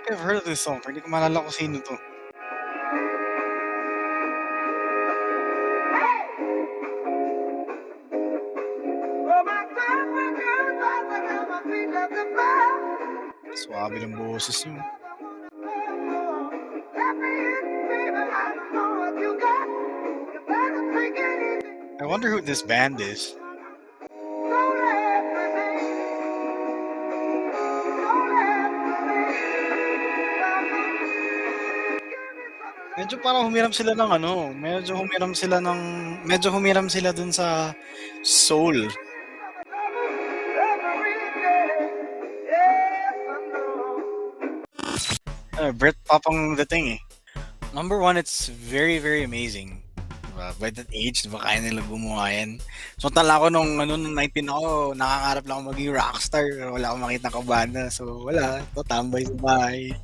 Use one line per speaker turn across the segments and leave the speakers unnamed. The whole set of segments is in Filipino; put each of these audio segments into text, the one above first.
like I've heard of this song, pero hindi ko maalala kung sino 'to. Swabe ng boses niyo. I wonder who this band is. Medyo parang humiram sila ng ano, medyo humiram sila dun sa soul. Britpop ang dating, eh. Number one, it's very, very amazing. By that age, 'di ba kaya nila gumawa yan. So tala ko nung 19 ako, nangangarap lang ako maging rockstar pero wala akong makitang kabanda. So wala, ito tambay sa bahay.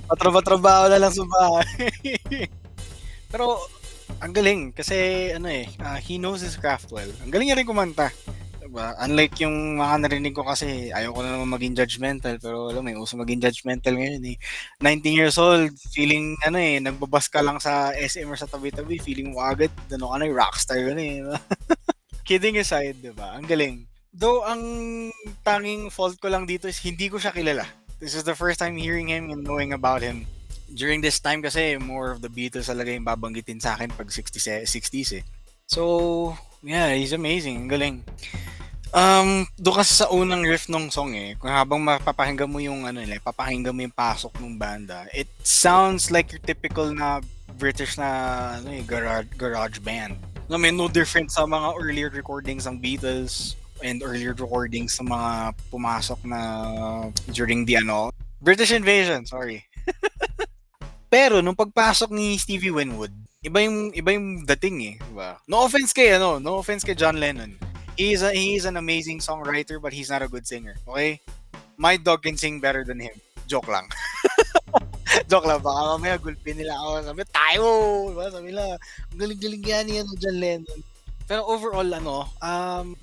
Patrabaho na lang sa bahay. Pero ang galing kasi he knows his craft well. Ang galing niya rin kumanta. Diba? Unlike yung mga narinig ko kasi ayaw ko na naman maging judgmental pero alam mo may uso maging judgmental ngayon eh. 19 years old, feeling nagbabas ka lang sa SM or sa tabi-tabi, feeling mo agad rockstar ka na eh. Kidding aside, 'di ba? Ang galing. Though ang tanging fault ko lang dito is hindi ko siya kilala. This is the first time hearing him and knowing about him. During this time kasi more of the Beatles talaga yung babanggitin sa akin pag 60s eh. So, yeah, he's amazing. Ang galing. Doon kasi sa unang riff ng song eh, kung habang mapapakinggan mo yung papakinggan mo yung pasok ng banda, it sounds like your typical na British na garage band. No, may no different sa mga earlier recordings ng Beatles and earlier recordings sa mga pumasok na during the British Invasion, sorry. Pero nung pagpasok ni Stevie Winwood, iba yung dating eh, diba? No offense kay John Lennon. He is an amazing songwriter but he's not a good singer. Okay? My dog can sing better than him. Joke lang. Joke lang. Baka mamaya gulpin nila ako. Sabi, tayo! Diba? Sabi nila, galing-galing yan John Lennon. Pero overall,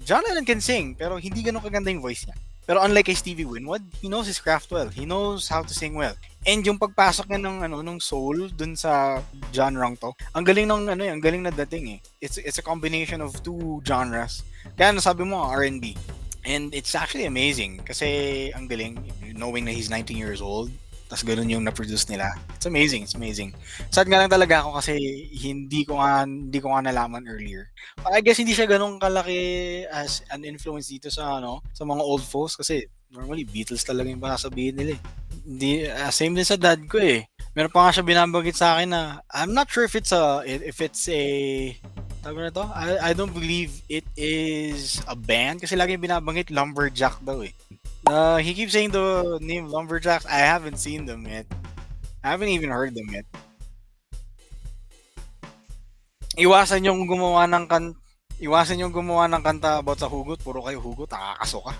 John Lennon can sing pero hindi ganun kaganda yung voice niya. Pero unlike kay Stevie Winwood, he knows his craft well. He knows how to sing well. And yung pagpasok niya ng soul dun sa genre to, ang galing ang galing na dating eh. It's a combination of two genres. Kaya nasabi mo R&B. And it's actually amazing kasi ang galing knowing na he's 19 years old. Tas ganun yung na-produce nila. It's amazing. Sad nga lang talaga ako kasi hindi ko nga nalaman earlier. But I guess hindi siya ganun kalaki as an influence dito sa sa mga old folks kasi normally Beatles talaga yung sasabihin nila eh. Same din sa dad ko eh. Meron pa nga siya binabanggit sa akin na I'm not sure if it's a tawag na to? I don't believe it is a band kasi lagi binabanggit Lumberjack daw eh. He keeps saying the name Lumberjacks. I haven't seen them yet. I haven't even heard them yet. Iwasan yung gumawa ng kanta about sa hugot. Puro kayo hugot. Nakakaso ka.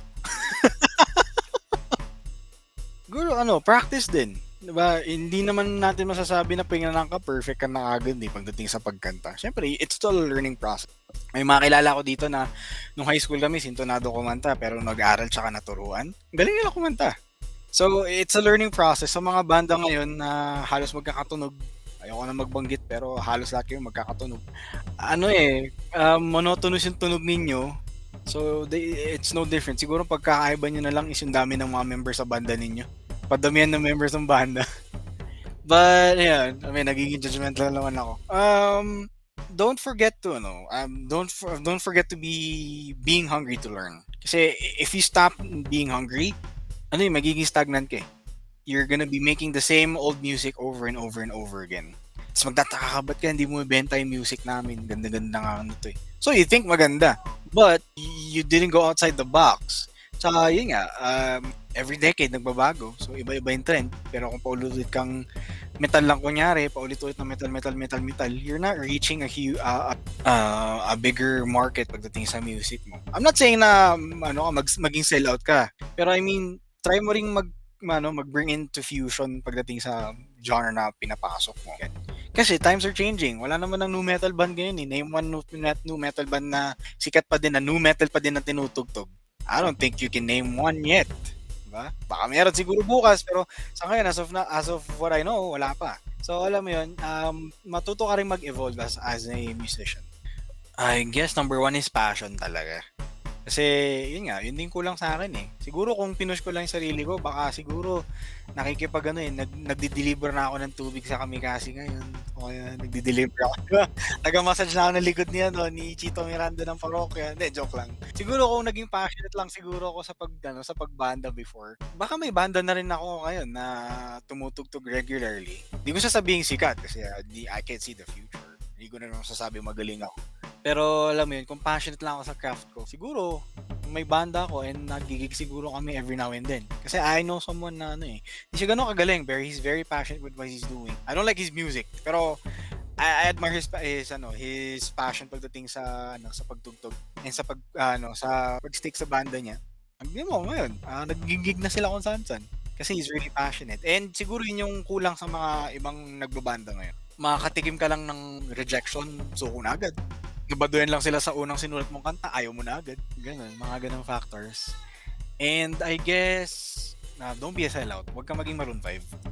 Siguro practice din. Diba? Hindi naman natin masasabi na pinganan ka, perfect ka na agad pagdating sa pagkanta. Siyempre, it's still a learning process. May mga kilala ko dito na nung high school kami, sintonado kumanta pero nag-aaral tsaka naturuan. Galing nila kumanta. So, it's a learning process. Sa mga banda ngayon na halos magkakatunog, ayoko na magbanggit pero halos lahat kayo magkakatunog. Monotonous yung tunog ninyo. So, it's no different. Siguro pagkakaiba nyo na lang is yung dami ng mga members sa banda ninyo. Padamihan ng members ng banda. But, yeah, nagiging judgmental naman ako. Don't forget to don't forget to be being hungry to learn. Kasi if you stop being hungry, magiging stagnant ka eh. You're gonna be making the same old music over and over and over again. Tapos magtataka ka, ba't ka hindi mo ibenta yung music namin? Ganda-ganda nga to eh. So you think maganda, but you didn't go outside the box. Tsaka yun nga, every decade nagbabago. So iba-iba yung trend. Pero kung paulit kang metal lang kunyari, paulit-ulit na metal, you're not reaching a bigger market pagdating sa music mo. I'm not saying na maging sellout ka. Pero I mean, try mo ring mag-bring into fusion pagdating sa genre na pinapasok mo. Kasi times are changing. Wala naman ng nu metal band ngayon eh. Name one nu metal band na sikat pa din, na nu metal pa din na tinutugtog. I don't think you can name one yet. 'di ba? Baka meron siguro bukas pero sa ngayon as of what I know wala pa. So alam mo 'yun, matuto ka ring mag-evolve as a musician. I guess number one is passion talaga. Kasi yun nga, yun din kulang sa akin eh. Siguro kung pinush ko lang yung sarili ko baka siguro nakikipag-ano eh, nagde-deliver na ako ng tubig sa Kamikasi ngayon o kaya nagde-deliver ako, 'di ba? Taga-massage na ako ng likod ni ano, ni Chito Miranda ng parokya. Hindi, joke lang. Siguro kung naging passionate lang siguro ako sa pagbanda before, baka may banda na rin ako ngayon na tumutugtog regularly. Di ko sasabihing sikat kasi I can't see the future. Hindi ko na naman sasabing magaling ako. Pero alam mo yun, kung passionate lang ako sa craft ko, siguro may banda ako and naggi siguro kami every now and then. Kasi I know someone na ano eh, hindi siya gano'n kagaling, he's very passionate with what he's doing. I don't like his music, pero I admire his passion pagdating sa sa pagtugtog and sa pag-stick sa banda niya. Tignan mo ngayon, naggi na sila kung saan-saan kasi he's really passionate. And siguro yun yung kulang sa mga ibang nagbabanda ngayon. Makakatikim ka lang ng rejection, suko na agad. Nabaduyan lang sila sa unang sinulat mong kanta, ayaw mo na agad. Gano'n, mga gano'ng factors. And I guess, don't be a sellout. Huwag kang maging Maroon 5.